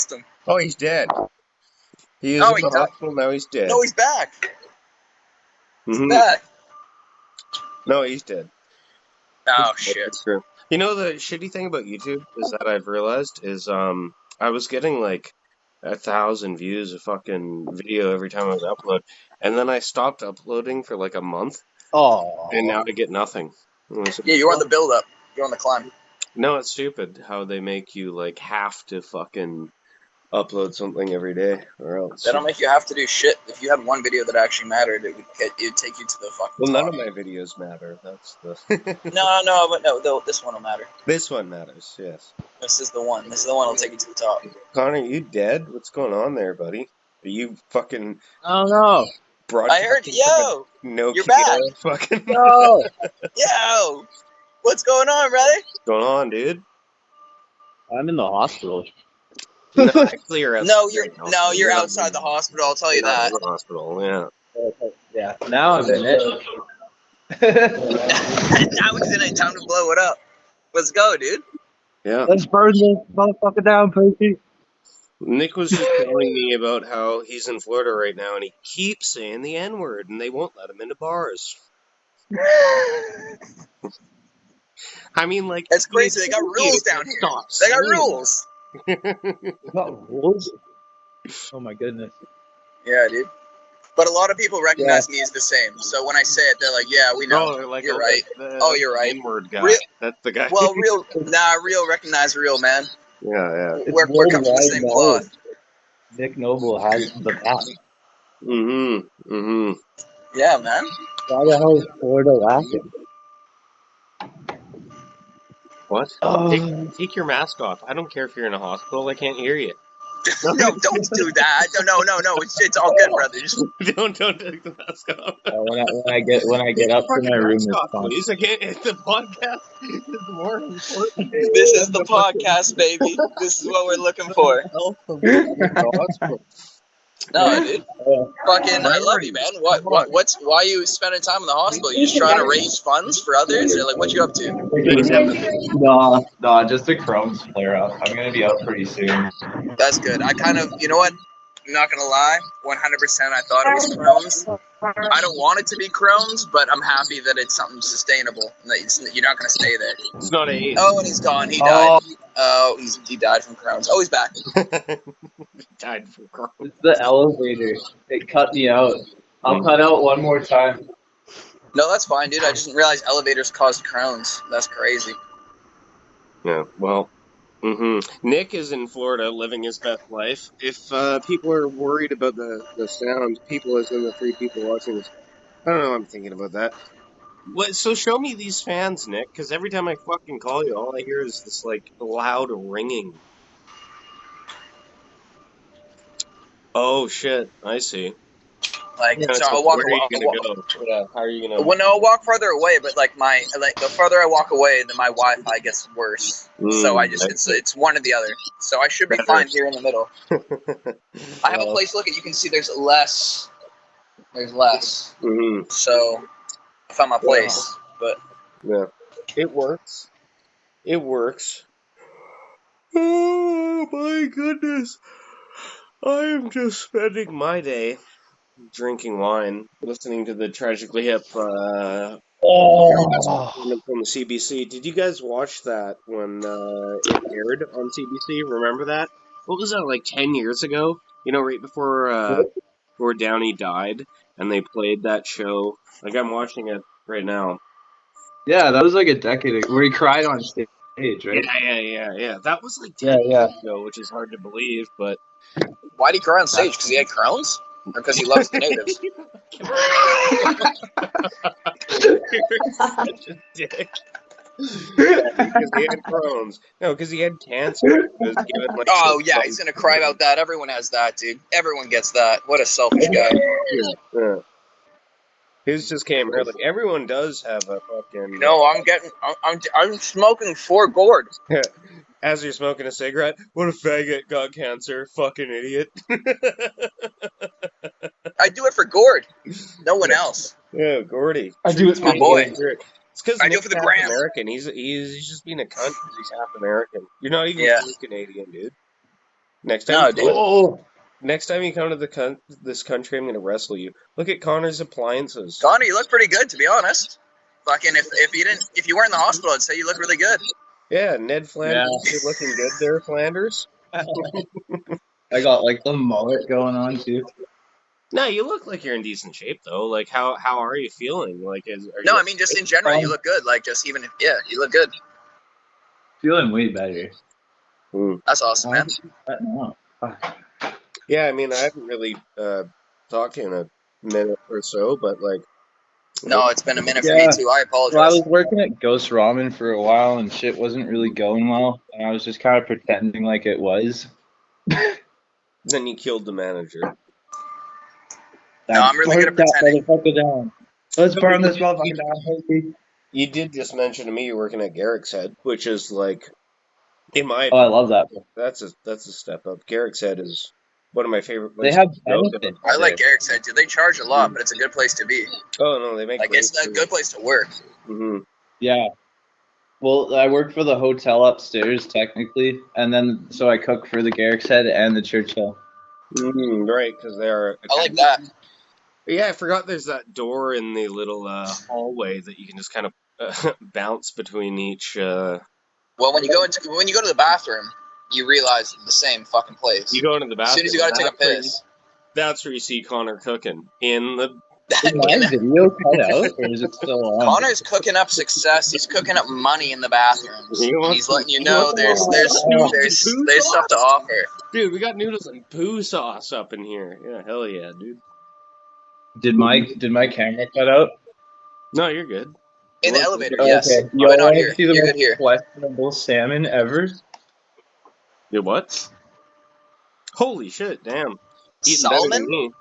lost him. Oh, he's dead. He is Oh, in the hospital, now he's dead. No, he's back. He's Mhm. back. No, he's dead. Oh, shit. You know, the shitty thing about YouTube is that I've realized is, I was getting, like, 1,000 views a fucking video every time I would upload, and then I stopped uploading for, like, a month, and now I get nothing. Yeah, you're on the build-up. You're on the climb. No, it's stupid how they make you, like, have to fucking upload something every day, or else. They don't make you have to do shit. If you had one video that actually mattered, it would take you to the fucking Well, top. none of my videos matter. That's the... No, this one will matter. This one matters, yes. This is the one. This is the one that'll take you to the top. Connor, you dead? What's going on there, buddy? Are you fucking... I don't know. I heard, yo! No, you're back! Fucking... Yo! Yo! What's going on, brother? What's going on, dude? I'm in the hospital. No, actually, you're you're outside the hospital, I'll tell you that. The hospital, yeah. Yeah, now I'm in it. Now he's in it, time to blow it up. Let's go, dude. Yeah. Let's burn this motherfucker down, Percy. Nick was just telling me about how he's in Florida right now, and he keeps saying the N-word, and they won't let him into bars. I mean, like... That's crazy, they got rules down here. They got rules. Rules? Oh my goodness. Yeah, dude. But a lot of people recognize me as the same. So when I say it, they're like, "Yeah, we know. Like, you're right. You're right." N-word guy. That's the guy. Well, real recognize real, man. Yeah. We're cut from the same cloth. Nick Noble has the bat. Yeah, man. Why the hell is Florida laughing? What? Take your mask off. I don't care if you're in a hospital. I can't hear you. No, don't do that. No. It's all good, brother. Just don't take the mask off. When I get up to my room, please. I can't. The podcast is more important. This is the podcast, baby. This is what we're looking for. No, dude. Fucking, I love you, man. Why are you spending time in the hospital? You just trying to raise funds for others, or like, what you up to? No, just a Crohn's flare up. I'm gonna be out pretty soon. That's good. I kind of, you know what? I'm not gonna lie, 100%. I thought it was Crohn's. I don't want it to be Crohn's, but I'm happy that it's something sustainable. And that you're not gonna stay there. It's not AIDS. Oh, and he's gone. He died. Oh, he died from Crohn's. Oh, he's back. He died from Crohn's. It's the elevator. It cut me out. I'll cut out one more time. No, that's fine, dude. I just didn't realize elevators caused Crohn's. That's crazy. Yeah, well, Nick is in Florida living his best life. If people are worried about the sound, people as in the 3 people watching this, I don't know, I'm thinking about that. So show me these fans, Nick, because every time I fucking call you, all I hear is this, like, loud ringing. Oh, shit, I see. Like, Yeah, so I'll walk where are you gonna go? Yeah, how are you gonna... Well, no, I'll walk further away, but like the further I walk away, then my Wi-Fi gets worse. So it's one or the other. So I should be fine here in the middle. I have a place. Look at, you can see there's less. There's less. So I found my place, but yeah, it works. It works. Oh my goodness! I am just spending my day drinking wine, listening to the Tragically Hip from the CBC. Did you guys watch that when it aired on CBC? Remember that? What was that, like 10 years ago? You know, right before Downey died, and they played that show. Like, I'm watching it right now. Yeah, that was like a decade ago, where he cried on stage, right? Yeah. That was like 10 years ago, which is hard to believe, but... Why'd he cry on stage? Because he had Crohn's? Or because he loves the natives? Such a dick. Because he had Crohn's. No, because he had cancer. He's gonna cry about that. Everyone has that, dude. Everyone gets that. What a selfish guy. Yeah. His just came here. Like, everyone does have a fucking... No, I'm smoking 4 gourd. As you're smoking a cigarette, what if faggot got cancer? Fucking idiot. I do it for gourd. No one else. Yeah, Gordy. I do it for my boy. It's because I do it for the gram. American. He's just being a cunt because he's half American. You're not even full Canadian, dude. Next No, time, dude. next time you come to this country, I'm gonna wrestle you. Look at Connor's appliances. Connor, you look pretty good, to be honest. Fucking, if you weren't in the hospital, I'd say you look really good. Yeah, Ned Flanders, you're looking good there, Flanders. I got like the mullet going on too. No, you look like you're in decent shape though. Like, how are you feeling? Like, No, I mean just in general, you look good. Like just even if you look good. Feeling way better. That's awesome, man. Yeah, I mean, I haven't really talked in a minute or so, but like. No, it's been a minute for me too. I apologize. Well, I was working at Ghost Ramen for a while, and shit wasn't really going well, and I was just kind of pretending like it was. Then you killed the manager. No, I'm really good at pretending. Down. Let's burn this motherfucker down. You did just mention to me you're working at Garrick's Head, which is like, in my I love that. That's a step up. Garrick's Head is one of my favorite They places. have benefits. I like Garrick's Head, dude. They charge a lot, but it's a good place to be. Oh no, they make like it's a good place to work. Mm-hmm. Yeah. Well, I work for the hotel upstairs technically, and then so I cook for the Garrick's Head and the Churchill. Right, because they are. I like that. Yeah, I forgot there's that door in the little hallway that you can just kind of bounce between each. Well, when you go to the bathroom, you realize it's the same fucking place. You go into the bathroom. As soon as you gotta take a piss. That's where you see Connor cooking in the. Is my video cut out, or is it still on? Connor's cooking up success. He's cooking up money in the bathrooms. He's letting you know there's stuff to offer. Dude, we got noodles and poo sauce up in here. Yeah, hell yeah, dude. Did my camera cut out? No, you're good. In the elevator, yes. Okay. Oh, wait, not here. You're good here. Questionable salmon ever. Dude, what? Holy shit! Damn. Salmon?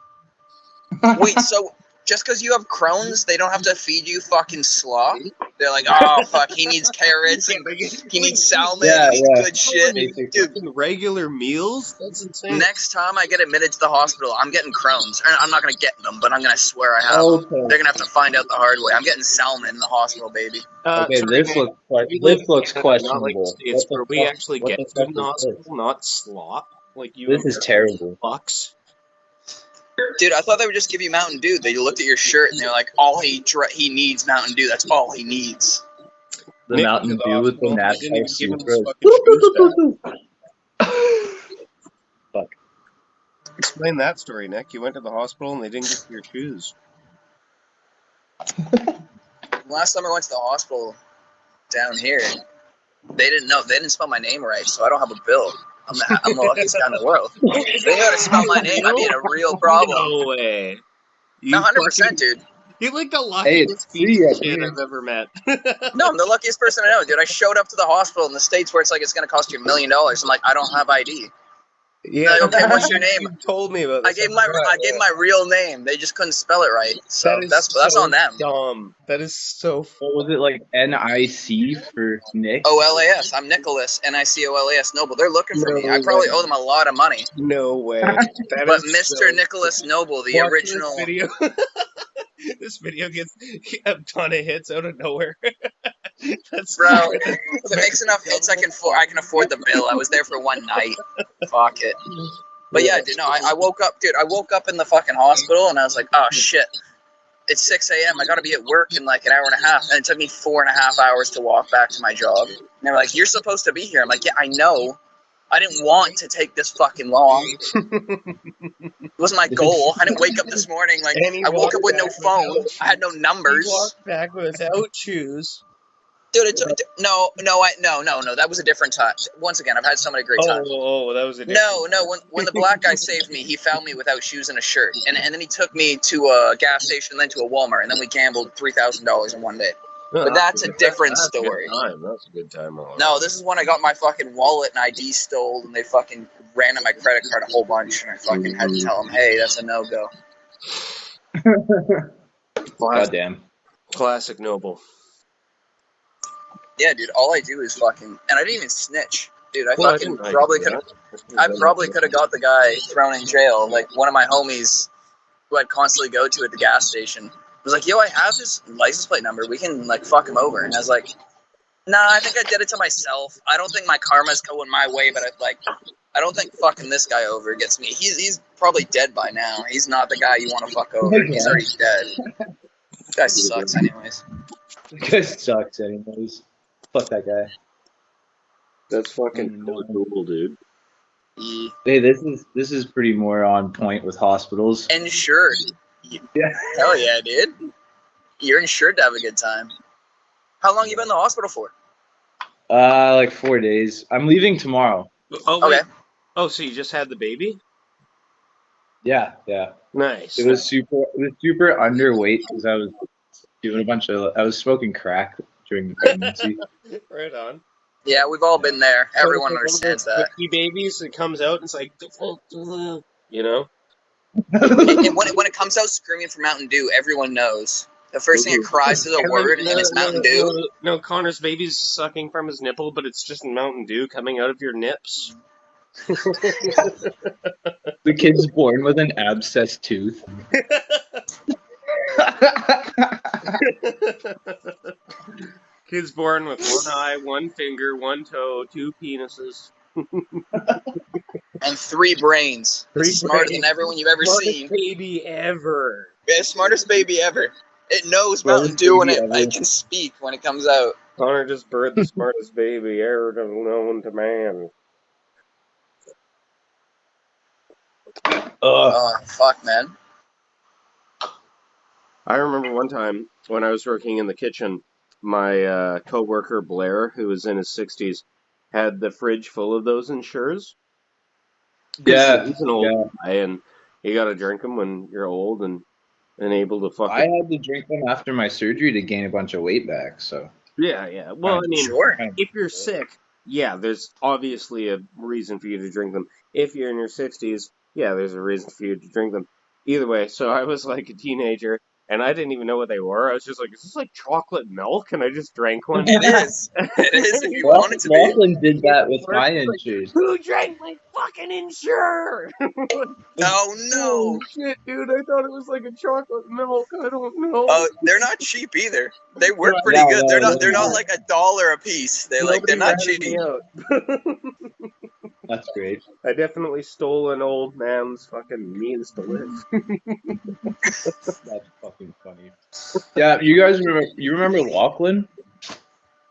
Wait, so just because you have Crohn's, they don't have to feed you fucking slaw? They're like, oh fuck, he needs carrots, and he needs salmon, he needs good shit. Dude, regular meals? That's insane. Next time I get admitted to the hospital, I'm getting Crohn's. I'm not gonna get them, but I'm gonna swear I have them. They're gonna have to find out the hard way. I'm getting salmon in the hospital, baby. Okay, this looks questionable. Not like States where we actually get food in the hospital, not slop. Like you. This is terrible. Bucks. Dude, I thought they would just give you Mountain Dew. They looked at your shirt and they're like, all he needs Mountain Dew. That's all he needs. The Mountain Dew with the natural sucrose. Fuck. Explain that story, Nick. You went to the hospital and they didn't get your shoes. Last time I went to the hospital down here, they didn't spell my name right, so I don't have a bill. I'm the luckiest guy in the world. They gotta spell my name. I'd be in a real problem. No way. 100%, dude. You're like the luckiest kid I've ever met. No, I'm the luckiest person I know, dude. I showed up to the hospital in the States where it's like it's gonna cost you $1 million. I'm like, I don't have ID. Yeah. Like, okay, what's your name? You told me about this. I gave my real name. They just couldn't spell it right. So that's on them. Dumb. That is so. What was it like? NIC for Nick? OLAS. I'm Nicholas. NICOLAS Noble. They're looking for me. I probably owe them a lot of money. No way. But Mr. Nicholas Noble, the original. This video. This video gets a ton of hits out of nowhere. That's bro, if it makes enough hits, I can afford the bill. I was there for one night. Fuck it. But yeah, dude, no, I woke up, dude. I woke up in the fucking hospital and I was like, oh shit, it's 6 a.m. I gotta be at work in like an hour and a half, and it took me 4.5 hours to walk back to my job. And they were like, you're supposed to be here. I'm like, yeah, I know. I didn't want to take this fucking long. It wasn't my goal. I didn't wake up this morning like I woke up with no phone. I had no numbers. He walked back without shoes. Dude, it took no. That was a different time. Once again, I've had so many great times. Oh, that was a different No. When the black guy saved me, he found me without shoes and a shirt, and then he took me to a gas station, then to a Walmart, and then we gambled $3,000 in one day. But that's a different story. That's a good time. No, this is when I got my fucking wallet and ID stolen, and they fucking ran at my credit card a whole bunch, and I fucking had to tell them, hey, that's a no-go. Goddamn. Classic Noble. Yeah, dude, all I do is fucking... And I didn't even snitch. Dude, I probably could have got the guy thrown in jail. Like, one of my homies who I'd constantly go to at the gas station was like, yo, I have his license plate number. We can, like, fuck him over. And I was like, Nah, I think I did it to myself. I don't think my karma's going my way, but I don't think fucking this guy over gets me. He's probably dead by now. He's not the guy you want to fuck over. He's already dead. This guy sucks anyways. This guy sucks anyways. Fuck that guy. That's fucking cool, dude. Yeah. Hey, this is pretty more on point with hospitals. Insured. Yeah. Hell yeah, dude. You're insured to have a good time. How long you been in the hospital for? Like 4 days. I'm leaving tomorrow. Oh, wait. Okay. Oh, so you just had the baby? Yeah. Nice. It was super underweight because I was doing I was smoking crack during the pregnancy. Right on. Yeah, we've all been there. Everyone understands that. Babies, it comes out and it's like, you know? And when it comes out screaming for Mountain Dew, everyone knows. The first thing it cries is a word, and it's Mountain Dew. No, Connor's baby's sucking from his nipple, but it's just Mountain Dew coming out of your nips. The kid's born with an abscess tooth. Kid's born with one eye, one finger, one toe, 2 penises. And 3 brains. Smarter than everyone you've ever seen. Smartest baby ever. Yeah, smartest baby ever. It knows Mountain Dew when it can speak when it comes out. Connor just birthed the smartest baby ever known to man. Oh, fuck, man. I remember one time when I was working in the kitchen, my co-worker Blair, who was in his 60s, had the fridge full of those Ensures. Yeah, he's an old guy, and you got to drink them when you're old and able to fuck. I had to drink them after my surgery to gain a bunch of weight back. So yeah. Well, I mean, sure. If you're sick, yeah, there's obviously a reason for you to drink them. If you're in your 60s, yeah, there's a reason for you to drink them. Either way, so I was like a teenager, and I didn't even know what they were. I was just like, is this like chocolate milk? And I just drank one. It is. It is if you want it to be. Lachlan did that with my Ensures. Who drank my fucking Ensure? Oh, no. Oh, shit, dude. I thought it was like a chocolate milk. I don't know. Oh, they're not cheap either. They work pretty good. They're not like $1 a piece. They're not cheap. That's great. I definitely stole an old man's fucking means to live. That's fucking funny. Yeah, you guys remember Lachlan?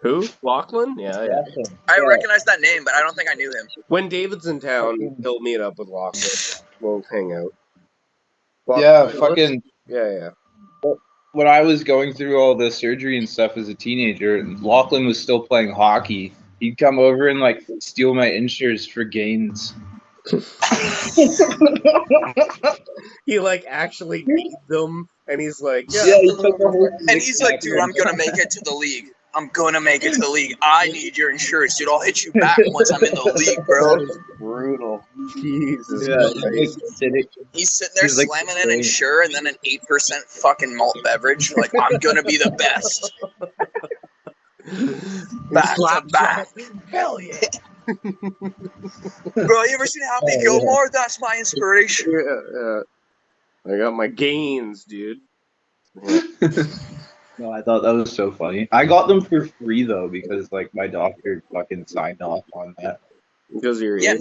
Who? Lachlan? Yeah. I recognize that name, but I don't think I knew him. When David's in town, he'll meet up with Lachlan. We'll hang out. Lachlan, Yeah. When I was going through all the surgery and stuff as a teenager, and Lachlan was still playing hockey, he'd come over and like steal my Ensures for gains. He like actually needs them, and he's like, and he's like, dude, I'm gonna make it to the league. I'm gonna make it to the league. I need your Ensures, dude. I'll hit you back once I'm in the league, bro. That is brutal. Jesus. He's sitting there slamming an Ensure and then an 8% fucking malt beverage. Like, I'm gonna be the best. Back to back. Hell yeah. Bro, you ever seen Happy Gilmore? That's my inspiration. Yeah. I got my gains, dude. No, I thought that was so funny. I got them for free though because like my doctor fucking signed off on that. Because you're Yeah,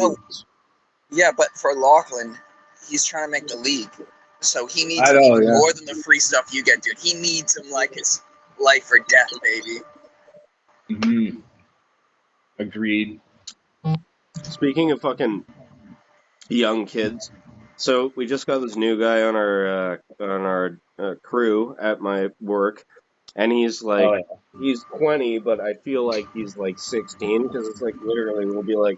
but for Lachlan, he's trying to make the league, so he needs more than the free stuff you get, dude. He needs him like his life or death, baby. Mm-hmm. Agreed. Speaking of fucking young kids, so we just got this new guy on our crew at my work, and he's like, he's 20, but I feel like he's like 16 because it's like literally we'll be like,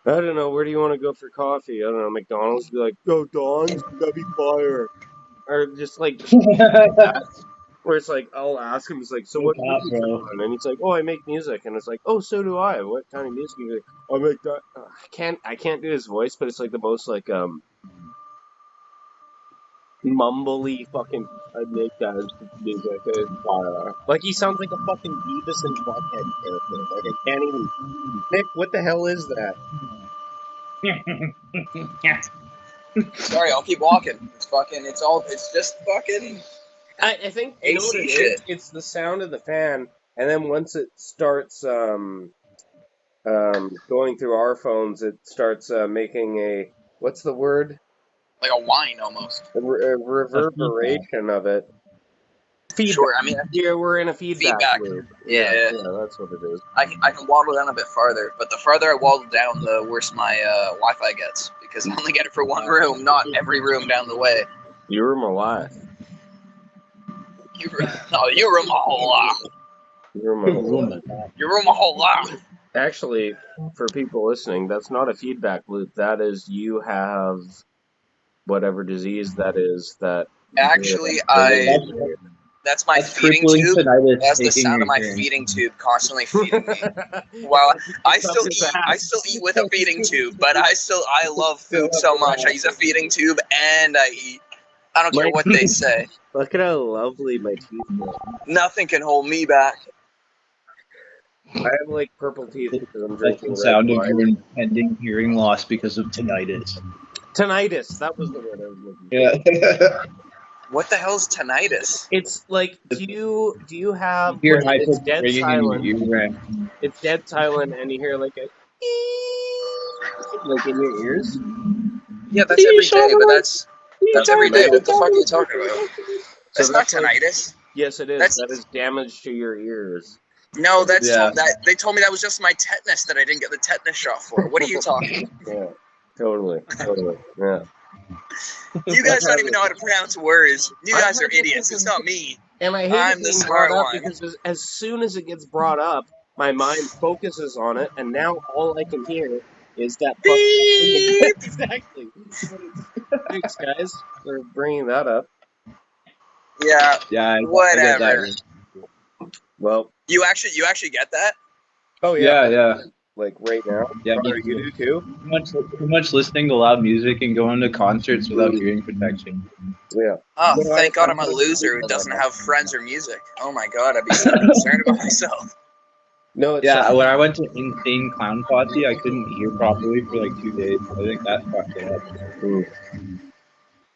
I don't know, where do you want to go for coffee? I don't know, McDonald's. Be like, go Don's, that'd be fire, or just like. Where it's like, I'll ask him, it's like, so what music are you on? And he's like, oh, I make music. And it's like, oh, so do I. What kind of music do you make? I make that. I can't do his voice, but it's like the most, like, mumbly fucking, I make that music. Like, he sounds like a fucking Beavis and Butthead character. Like, I can't even. Nick, what the hell is that? Sorry, I'll keep walking. It's just fucking... I think, you know what it is? It's the sound of the fan, And then once it starts going through our phones, it starts making a, what's the word? Like a whine almost. A reverberation of it. Feedback. Sure, I mean, Yeah, we're in a feedback loop. Yeah. That's what it is. I can waddle down a bit farther, but the farther I waddle down, the worse my Wi-Fi gets, because I only get it for one room, not every room down the way. Your room alive. You room a whole lot. Your room alive. You room a whole lot. Actually, for people listening, that's not a feedback loop. That is, you have whatever disease that is that. Actually, that's my feeding tube. That's the sound of my feeding tube constantly feeding me. Well, I still eat with a feeding tube, but I love food so much. I use a feeding tube and I eat. I don't care what they say. Look at how lovely my teeth are. Nothing can hold me back. I have like purple teeth because I'm drinking the sound red of your wine. impending hearing loss because of tinnitus. Tinnitus, that was the word I was looking for. Yeah. What the hell is tinnitus? It's like, do you have Hear when it's dead ringing silent? in your ear. It's dead silent, and you hear like a like in your ears. Yeah, that's every day, but that's every day. What the fuck are you talking about? That's not tinnitus. Yes, it is. That is damage to your ears. No, they told me that was just my tetanus that I didn't get the tetanus shot for. What are you talking? Yeah, totally. Yeah. You guys don't even know how to pronounce words. You guys are idiots. It's not me. And I hate I'm the smart one. because as soon as it gets brought up, my mind focuses on it, and now all I can hear is that Beep. Exactly. Thanks, guys, for bringing that up. Yeah. Whatever. Well, you actually get that? Oh yeah. Yeah. Like right now. Yeah, you do too. Too much listening to loud music and going to concerts without hearing protection. Yeah. Oh, thank God I'm a loser who doesn't have friends or music. Oh my God, I'd be so concerned about myself. No, it's when I went to Insane Clown Posse, I couldn't hear properly for like 2 days. I think that fucked it up.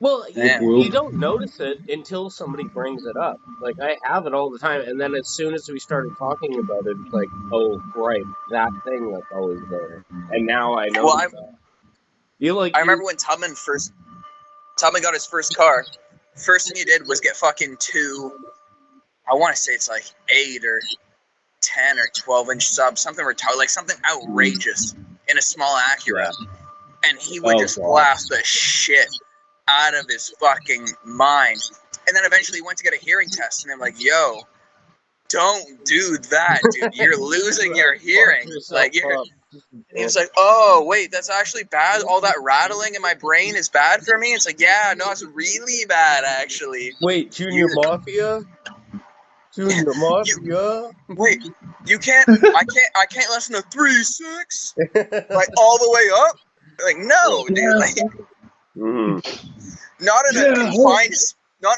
Well, Damn. you don't notice it until somebody brings it up. Like, I have it all the time, and then as soon as we started talking about it, it's like, oh, right, that thing that's always there. And now I know that. I remember when Tubman got his first car, first thing he did was get fucking two, I want to say it's like 8 or 10 or 12-inch subs, something retarded, like something outrageous in a small Acura. Yeah. And he would just blast the shit out of his fucking mind. And then eventually he went to get a hearing test, and they're like, yo, don't do that, dude. You're losing your hearing. Like, and he was like, oh, wait, that's actually bad? All that rattling in my brain is bad for me? It's like, yeah, no, it's really bad, actually. Wait, Junior Mafia? Junior Mafia? Wait, I can't listen to 3-6? Like, all the way up? Like, no, dude. Like, not in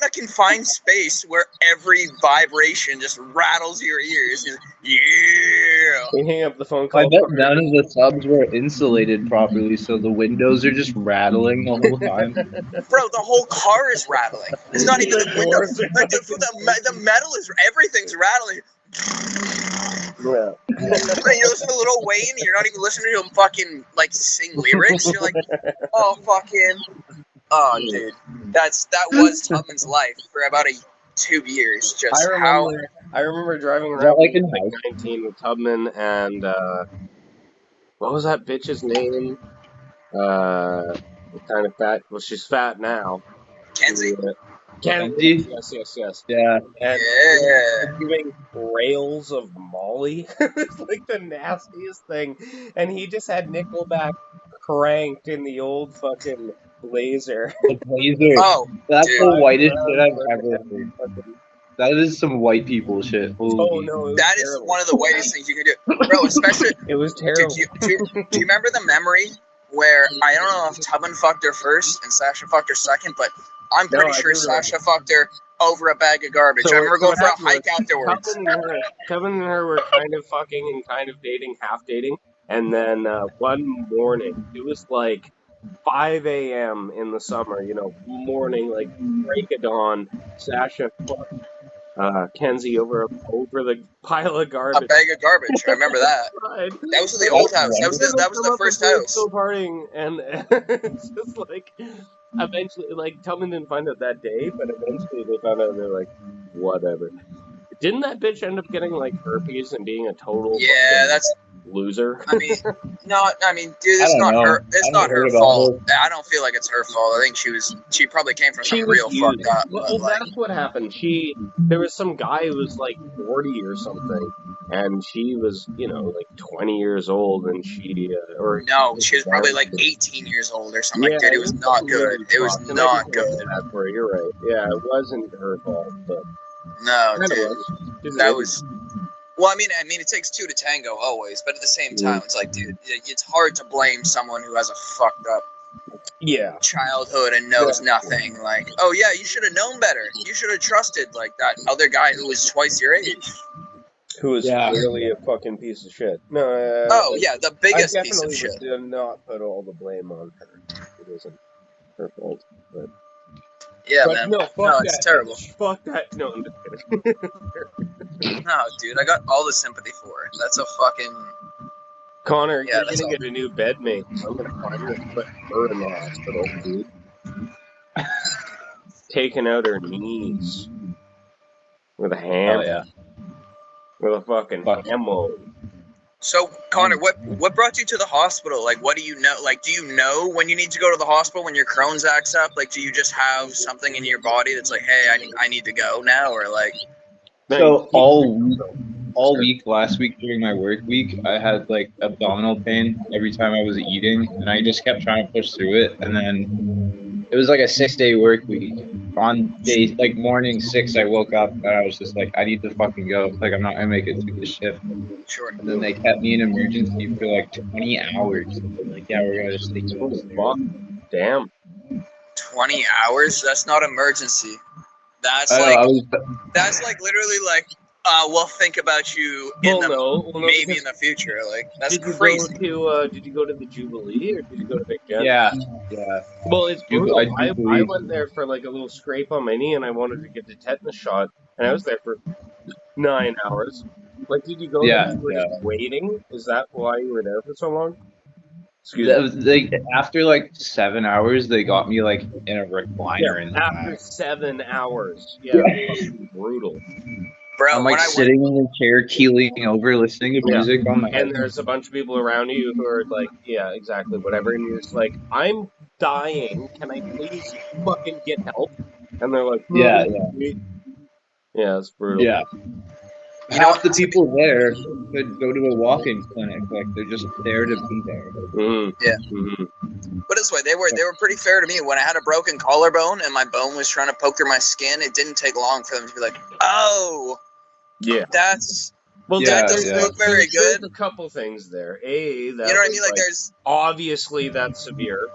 a confined space where every vibration just rattles your ears. Yeah. You hang up the phone call. I bet none of the subs were insulated properly, so the windows are just rattling the whole time. Bro, the whole car is rattling. It's not even the windows. Like the metal is, everything's rattling. Yeah. And you listen to Lil Wayne, and you're not even listening to him fucking like sing lyrics. You're like, oh fucking, oh dude, that was Tubman's life for about 2 years. Just I remember driving around like in 19 with Tubman and what was that bitch's name? Kind of fat. Well, she's fat now. Kenzie. Kenzie. Yes. Yeah. And doing rails of Molly. It's like the nastiest thing. And he just had Nickelback cranked in the old fucking Blazer. The Blazer. Oh, that's dude. the whitest shit I've ever heard. That is some white people shit. Holy. Oh no, that is one of the whitest things you can do, bro. Especially it was terrible. Do you remember the memory where I don't know if Tubman fucked her first and Sasha fucked her second, but I'm pretty sure Sasha fucked her over a bag of garbage. So I remember going for a hike afterwards. Tubman and her were kind of fucking and kind of dating, half dating, and then one morning it was like 5 a.m. in the summer, morning, like break of dawn. Sasha fucked Kenzie over the pile of A garbage. bag of garbage. I remember that. That was the old house. That was the first house. Still partying, and it's just like eventually, like Tubman didn't find out that day, but eventually they found out. And they're like, whatever. Didn't that bitch end up getting like herpes and being a total that's loser? I mean, dude, it's not her. It's not her fault. I don't feel like it's her fault. I think she probably came from some real fucked up. Well, that's what happened. There was some guy who was like 40 or something, and she was, like 20 years old, and she was probably like 18 years old or something. Yeah, dude, it was not good. It was not good. You're right. Yeah, it wasn't her fault, but no, dude, that was. Well, I mean, it takes two to tango always, but at the same time, it's like, dude, it's hard to blame someone who has a fucked up childhood and knows nothing. Like, oh yeah, you should have known better. You should have trusted like that other guy who was twice your age. Who was really a fucking piece of shit. No. The biggest piece of shit. I definitely did not put all the blame on her. It wasn't her fault, but. Yeah, man. No, it's terrible. Fuck that. No, I'm just kidding. No, dude, I got all the sympathy for her. That's a fucking... Connor, you're gonna get a new bedmate. I'm gonna find her and put her in the hospital, dude. Taking out her knees. With a hammer. Oh, yeah. With a fucking hammer. So, Connor, what brought you to the hospital? Like, what do you know? Like, do you know when you need to go to the hospital when your Crohn's acts up? Like, do you just have something in your body that's like, hey, I need to go now? Or like... So, all week, last week during my work week, I had, like, abdominal pain every time I was eating. And I just kept trying to push through it. And then it was like a 6-day work week. On day, like, morning 6, I woke up and I was just like, I need to fucking go. Like, I'm not going to make it through this shift. Sure. And then they kept me in emergency for like 20 hours. Like, yeah, we're going to just take you fuck. Damn. 20 hours? That's not emergency. That's that's like literally like, we'll think about you in maybe in the future. Like, that's crazy. Did you go to the Jubilee or did you go to Big Jen? Yeah. Well, it's brutal. I went there for like a little scrape on my knee and I wanted to get the tetanus shot, and I was there for 9 hours. Like, did you go there and you were just waiting? Is that why you were there for so long? After like 7 hours, they got me like in a recliner. After 7 hours. Yeah, it was brutal. Bro, I'm like sitting in the chair, keeling over, listening to music on my head. And there's a bunch of people around you who are like, yeah, exactly, whatever. And you're just like, I'm dying. Can I please fucking get help? And they're like, yeah, it's brutal. Yeah. Half the people there could go to a walk-in clinic. Like, they're just there to be there. Yeah. But this way, they were pretty fair to me. When I had a broken collarbone and my bone was trying to poke through my skin, it didn't take long for them to be like, oh, that's... Well, that doesn't look very good. There's a couple things there. You know what I mean? Like, there's... Obviously, that's severe.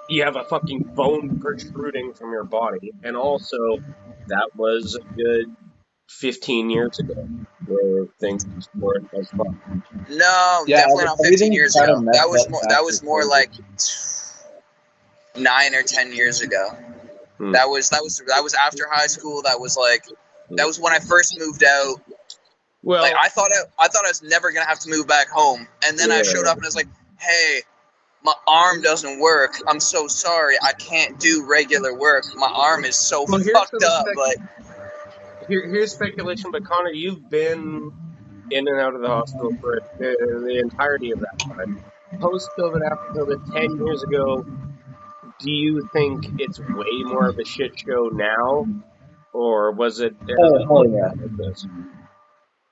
You have a fucking bone protruding from your body. And also, that was a good 15 years ago, where things weren't as fun. No, definitely not 15 years ago. That was more like 9 or 10 years ago. That was after high school. That was when I first moved out. Well, like, I thought I was never gonna have to move back home, and then I showed up and I was like, hey, my arm doesn't work. I'm so sorry. I can't do regular work. My arm is so fucked up. Like, here's speculation, but Connor, you've been in and out of the hospital for the entirety of that time. Post-COVID, after COVID, 10 years ago, do you think it's way more of a shit show now? Or was it...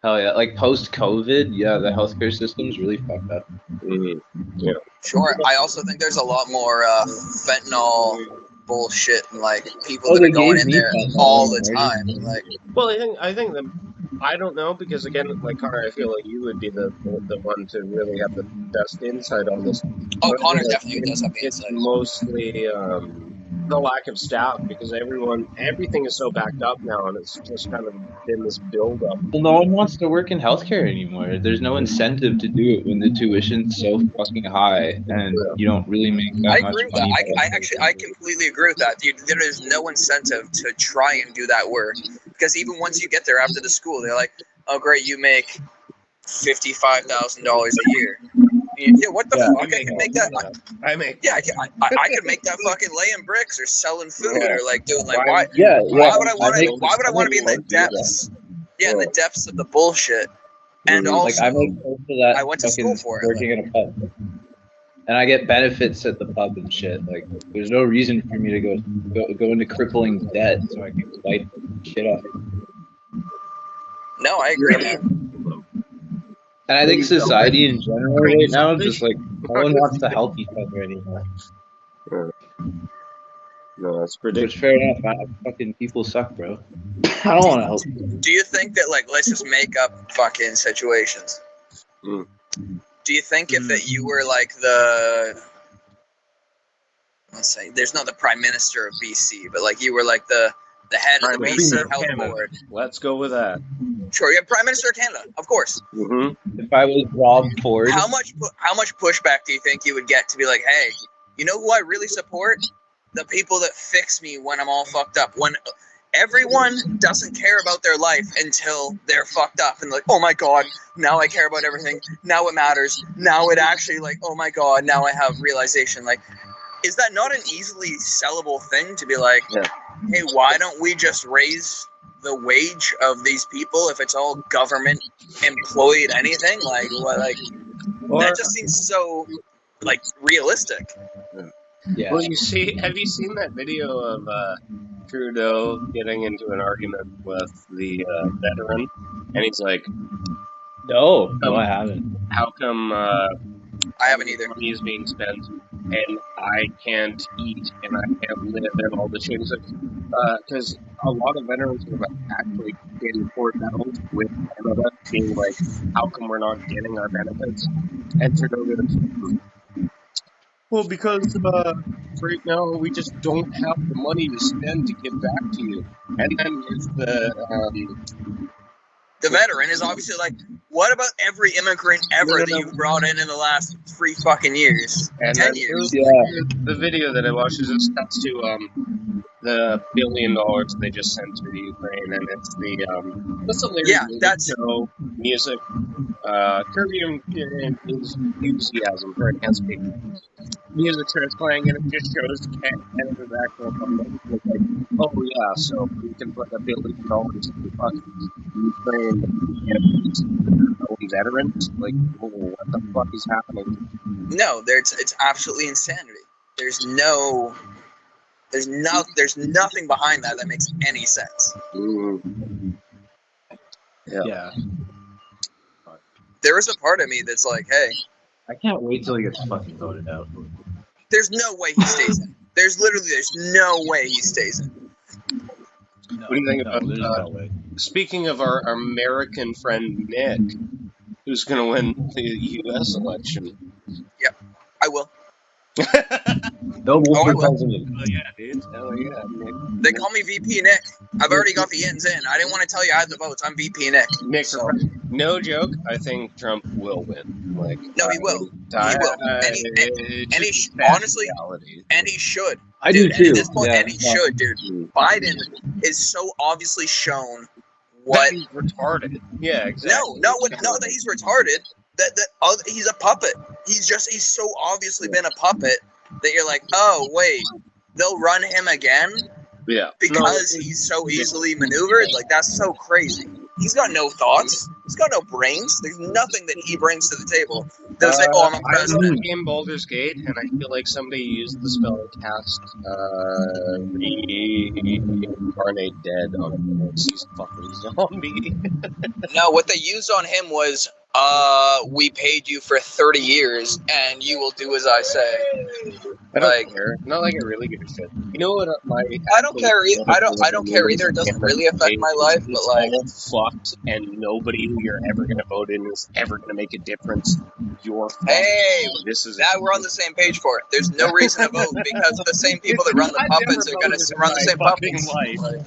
Hell yeah. Like, post-COVID, the healthcare system's really fucked up. Yeah. Sure. I also think there's a lot more fentanyl bullshit and, like, people that are going in there all the time. Like, well, I think that... I don't know, because again, like Connor, I feel like you would be the one to really have the best insight on this. Oh, Connor definitely does have the insight. It's mostly the lack of staff, because everything is so backed up now, and it's just kind of been this build-up. Well, no one wants to work in healthcare anymore. There's no incentive to do it when the tuition's so fucking high, and you don't really make that much money. I agree with that. I completely agree with that. There is no incentive to try and do that work. Because even once you get there after the school, they're like, "Oh, great, you make $55,000 a year." Yeah, what the fuck? I can make that. I make. Yeah, I could make that fucking laying bricks or selling food or like doing like why? Yeah, Why would I want to? Why would I want to be in the depths? Yeah, in the depths of the bullshit. And also, like I make most of that. I went to school for it. Working in a pub, and I get benefits at the pub and shit. Like, there's no reason for me to go into crippling debt so I can wipe shit off. No, I agree, man. And I think society in general right now, just like no one wants to help each other anymore. No, that's Which ridiculous. fair enough. Fucking people suck, bro. I don't want to help you. Do you think that, like, let's just make up fucking situations? Mm. Do you think if that you were like let's say, there's not the Prime Minister of BC, but like you were like the head of the BC Health Board. Let's go with that. Sure, you're Prime Minister of Canada, of course. Mm-hmm. If I was Rob Ford, How much pushback do you think you would get to be like, hey, you know who I really support? The people that fix me when I'm all fucked up. When everyone doesn't care about their life until they're fucked up and like, oh my god, now I care about everything. Now it matters. Now it actually like, oh my god, now I have realization. Like, is that not an easily sellable thing to be like, hey, why don't we just raise the wage of these people if it's all government employed anything? Like, what, like that just seems so like realistic. yeah. Well, have you seen that video of Trudeau getting into an argument with the veteran? And he's like, No, I haven't. how come I haven't either. money is being spent and I can't eat and I can't live and all the shit? Because a lot of veterans have actually been court battles with Canada, being like, how come we're not getting our benefits? And Trudeau goes, well, because right now we just don't have the money to spend to give back to you. And then there's The veteran is obviously like, what about every immigrant ever that you've brought in the last 3 fucking years? and 10 then years? the video that I watched is just cuts to the $1 billion they just sent to the Ukraine, and it's the lyrics show music, Kirby and his enthusiasm for enhanced speaking. Music starts playing, and it just shows Canada's actual funding. It's like, oh yeah, so we can put $1 billion to fucking Ukraine and veterans. Like, oh, what the fuck is happening? No, it's absolutely insanity. There's nothing behind that makes any sense. Yeah. There is a part of me that's like, hey, I can't wait till he gets fucking voted out. there's no way he stays in. There's no way he stays in. What do you think about no way. Speaking of our American friend Nick, who's going to win the U.S. election? Yep, I will. No more I will. president. Oh yeah, dude. Oh yeah, Nick. They call me VP Nick. I've already got the ins in. I didn't want to tell you I had the votes. I'm VP Nick. Nick, So, no joke. I think Trump will win. Like, no, he will. He will. And he honestly, and he should. I Dude, do too. At this point, yeah, and he should, dude. Biden is so obviously shown what. That he's retarded. Yeah, exactly. No, that he's retarded. That he's a puppet. He's so obviously been a puppet that you're like, oh wait, they'll run him again Yeah. because he's so easily maneuvered. Like, that's so crazy. He's got no thoughts. He's got no brains. There's nothing that he brings to the table. They'll say, oh, I'm a president. I love the game Baldur's Gate, and I feel like somebody used the spell cast reincarnate dead on him. He's a fucking zombie. No, what they used on him was, we paid you for 30 years, and you will do as I say. I don't care. Not like I really give a shit. You know what? I don't care. I don't care either. It doesn't really affect my life, but like, all fucked, and nobody who you're ever gonna vote in is ever gonna make a difference. You're fucked. hey, This is now we're on the same page for it. There's no reason to vote because the same people that run the puppets are going to run the same puppets. Life.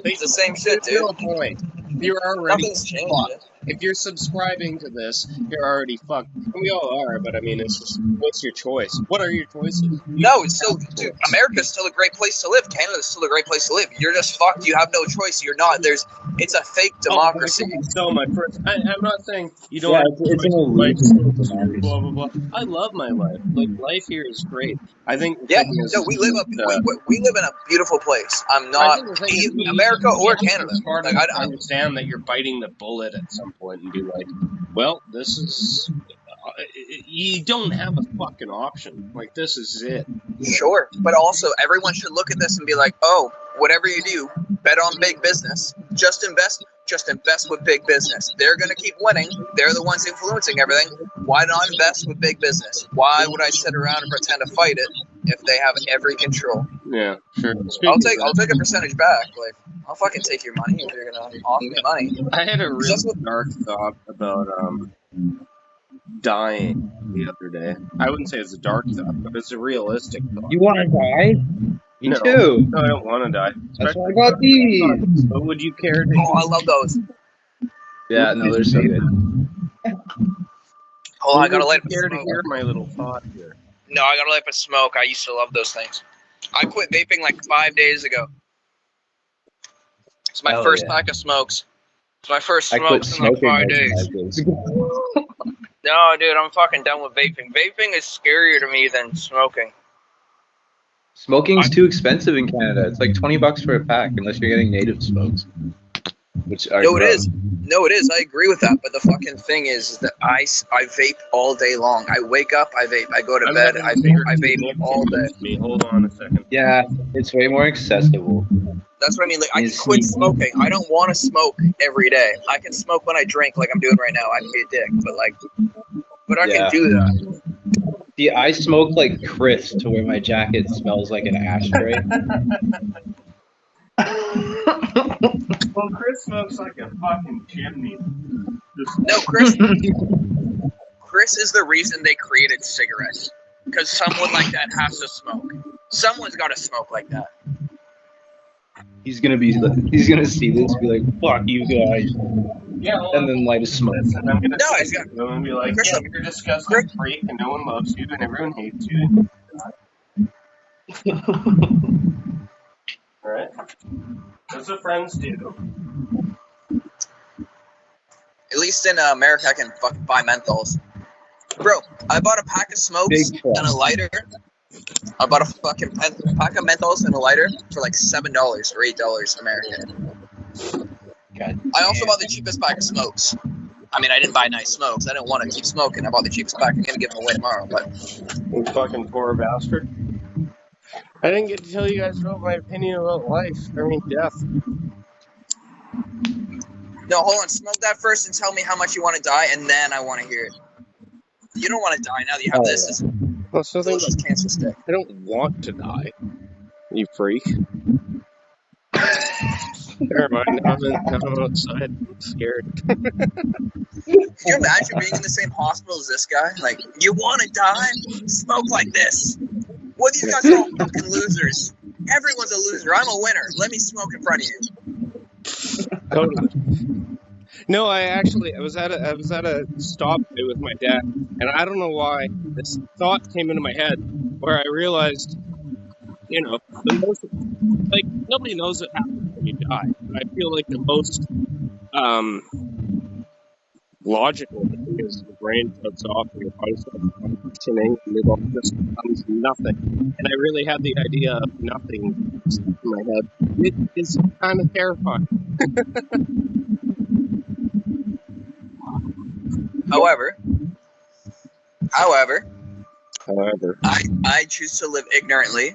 It's the same shit, dude. No point. You're already Nothing's changed. fucked. if you're subscribing to this, you're already fucked. And we all are, but I mean, it's just, what's your choice? What are your choices? No, it's still, dude, America's still a great place to live. Canada's still a great place to live. You're just fucked. You have no choice. You're not. It's a fake democracy. Oh, so much. I'm not saying you don't. Yeah, have it's an life, illusion. blah blah blah. I love my life. Like, life here is great. I think. Yeah, no, we live in a beautiful place. I'm not America or Canada. Like, I understand that you're biting the bullet at some point and be like, well, this is. You don't have a fucking option. Like, this is it. Sure, but also everyone should look at this and be like, oh, whatever you do, bet on big business. Just invest with big business. They're going to keep winning. They're the ones influencing everything. Why not invest with big business? Why would I sit around and pretend to fight it if they have every control? Yeah, sure. I'll take a percentage back. Like, I'll fucking take your money if you're going to offer me money. I had a real dark thought about dying the other day. I wouldn't say it's a dark thought, but it's a realistic thought. You want to die? Me No. too. No, I don't want to die. That's why I got these. But would you care to? Oh, I love those. Yeah, no, they're so good. Oh, I gotta light up a care to smoke. hear my little thought here. No, I gotta light up a smoke. I used to love those things. I quit vaping like 5 days ago. It's my first pack of smokes. It's my first I quit smokes in like smoking 5 like days. 5 days ago. No, dude, I'm fucking done with vaping. Vaping is scarier to me than smoking. Smoking's too expensive in Canada. It's like $20 for a pack unless you're getting native smokes. Which are No, it is. No, it is. I agree with that. But the fucking thing is that I vape all day long. I wake up, I vape. I go to bed, I vape all day. Hold on a second. Yeah, it's way more accessible. That's what I mean. Like, I can quit smoking. I don't want to smoke every day. I can smoke when I drink, like I'm doing right now. I can be a dick, but I can do that. See, I smoke like Chris to where my jacket smells like an ashtray. Well, Chris smokes like a fucking chimney. No, Chris. Chris is the reason they created cigarettes. Because someone like that has to smoke. Someone's got to smoke like that. He's gonna see this and be like, "Fuck you guys," and then light a smoke. And I'm gonna he's got. I'm gonna be like, Chris, yeah, you're a disgusting freak, and no one loves you, and everyone hates you. All right. That's what friends do. At least in America, I can fucking buy menthols. Bro, I bought a pack of smokes and a lighter. I bought a fucking pack of menthols and a lighter for like $7 or $8 American. God, I also bought the cheapest pack of smokes. I mean, I didn't buy nice smokes. I didn't want to keep smoking. I bought the cheapest pack. I'm gonna give them away tomorrow. But You fucking poor bastard. I didn't get to tell you guys about my opinion about life. I mean, death. no, hold on. Smoke that first and tell me how much you want to die, and then I want to hear it. You don't want to die now that you have this. It's Well, so a delicious cancer stick. I don't want to die. You freak. Never mind. I'm outside. I'm scared. Can you imagine being in the same hospital as this guy? Like, you want to die? Smoke like this. Well, these guys are all fucking losers. Everyone's a loser. I'm a winner. Let me smoke in front of you. Totally. No, I was at a stop with my dad, and I don't know why this thought came into my head where I realized, the most, like, nobody knows what happens when you die. I feel like the most logical thing is the brain shuts off and your body starts functioning and it all just becomes nothing. And I really had the idea of nothing stuck in my head. It is kind of terrifying. However, However, I choose to live ignorantly.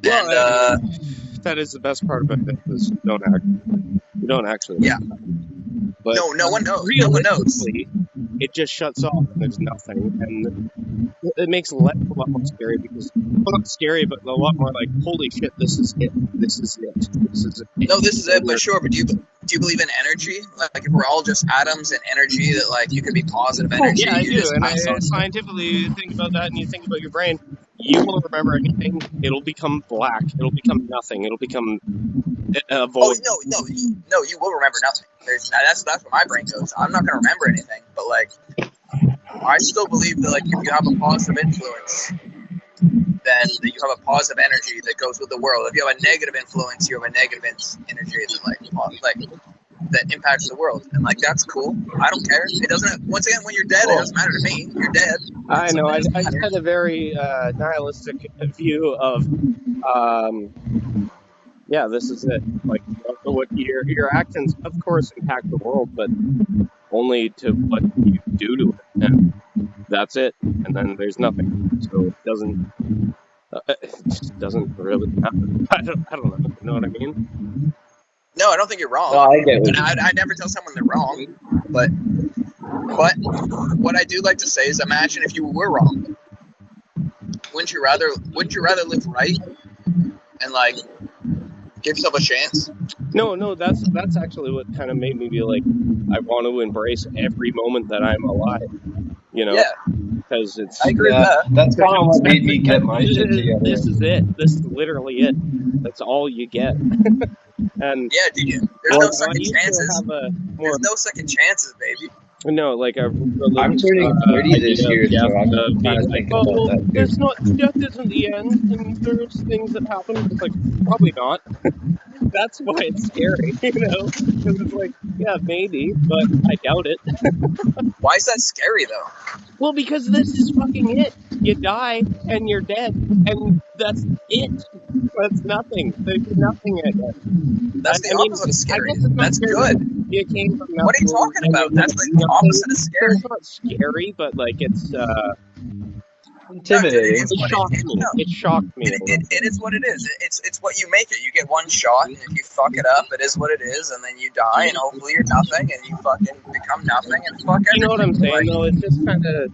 well, And that is the best part about it, is you don't actually. Yeah. But no one knows. No one knows. realistically, it just shuts off and there's nothing, and it makes life a lot more scary because not scary, but a lot more like, holy shit, this is it. This is it. This is it. No, this is it. But sure. But do you believe in energy? Like, if we're all just atoms and energy, that like you could be positive energy. Yeah, I you do. just And pass on. scientifically, you think about that, and you think about your brain. You won't remember anything. It'll become black. It'll become nothing. It'll become Oh no, you will remember nothing. That's where my brain goes. I'm not gonna remember anything, but like, I still believe that like if you have a positive influence, then that you have a positive energy that goes with the world. If you have a negative influence, you have a negative energy that that impacts the world, and like that's cool. I don't care. It doesn't. Once again, when you're dead, it doesn't matter to me. You're dead. I know. I had a very nihilistic view of, yeah, this is it. Like, what your actions, of course, impact the world, but only to what you do to it, and that's it. And then there's nothing. So it just doesn't really matter. I don't know. You know what I mean? No, I don't think you're wrong. No, I get it. I never tell someone they're wrong, but what I do like to say is, imagine if you were wrong. Wouldn't you rather live right and like give yourself a chance? No, that's actually what kind of made me be like, I want to embrace every moment that I'm alive. You know? Yeah. Because it's. I agree with that. That's kind of what made me get my shit together. This is it. This is literally it. That's all you get. And yeah, dude. There's no second chances. There's no second chances, baby. No, like I'm turning 30 this year, so I'm kind of thinking about that. There's not, death isn't the end, and there's things that happen. It's like, probably not. That's why it's scary, you know? Because it's like, yeah, maybe, but I doubt it. Why is that scary, though? Well, because this is fucking it. You die, and you're dead, and that's it. That's nothing. There's nothing at it. That's the opposite of scary. That's scary. Good. You came from what are you talking about? That's the opposite of scary. It's not scary, but like it's intimidating. It shocked me. It is what it is. It's what you make it. You get one shot, and if you fuck it up, it is what it is, and then you die, and hopefully you're nothing, and you fucking become nothing, and fuck everything. You know what I'm saying? Though it's just kind of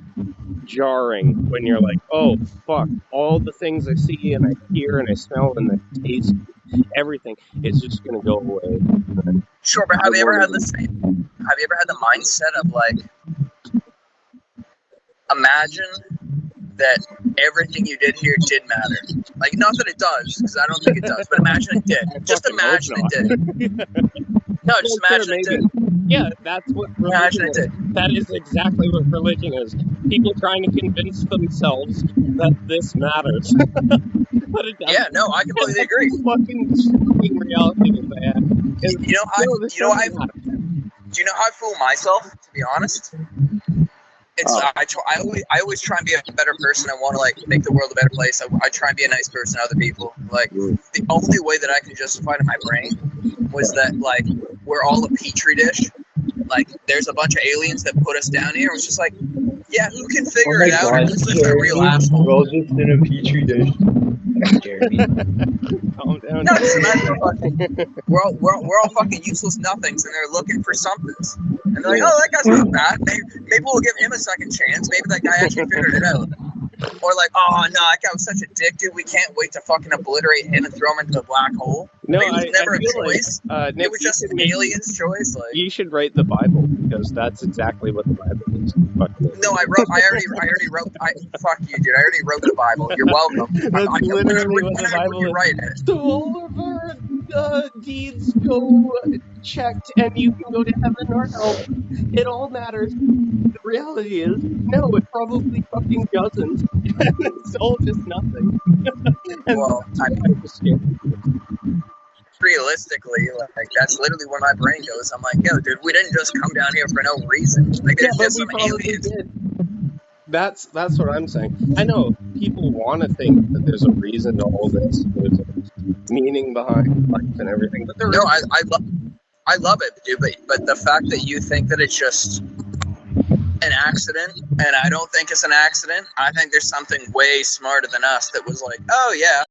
jarring when you're like, oh fuck, all the things I see and I hear and I smell and I taste, everything is just gonna go away. Sure, but have you ever had the mindset of like, imagine that everything you did here did matter? Like, not that it does, because I don't think it does, but imagine it did. Just imagine it did. No, just imagine it did. Yeah, that's what religion is. That is exactly what religion is. People trying to convince themselves that this matters. But it doesn't. Yeah, no, I completely agree. Fucking reality, man. Do you know how I fool myself, to be honest? It's I always try and be a better person. I want to like make the world a better place. I try and be a nice person to other people. Like the only way that I can justify it in my brain was that like we're all a petri dish. Like there's a bunch of aliens that put us down here. It was just like, yeah, who can figure it out? Who's the real asshole? We're all just in a petri dish. Calm down. No, just imagine we're all fucking useless nothings, and they're looking for somethings. And they're like, oh, that guy's not bad. Maybe we'll give him a second chance. Maybe that guy actually figured it out. Or like, oh no, that guy was such a dick, dude. We can't wait to fucking obliterate him and throw him into a black hole. No, it was never a choice. Like, Nick, it was just an alien's choice. Like, you should write the Bible because that's exactly what the Bible is. No, I already wrote. Fuck you, dude. I already wrote the Bible. You're welcome. That's literally what the Bible is. Write it. So all of our deeds go checked, and you can go to heaven or hell. It all matters. The reality is, no, it probably fucking doesn't. It's all just nothing. Well, I mean, realistically, like that's literally where my brain goes. I'm like, yo, dude, we didn't just come down here for no reason. Like, there's just some aliens. That's what I'm saying. I know people want to think that there's a reason to all this. There's a meaning behind life and everything, but there no, I love it, dude. But the fact that you think that it's just an accident, and I don't think it's an accident. I think there's something way smarter than us that was like, oh yeah.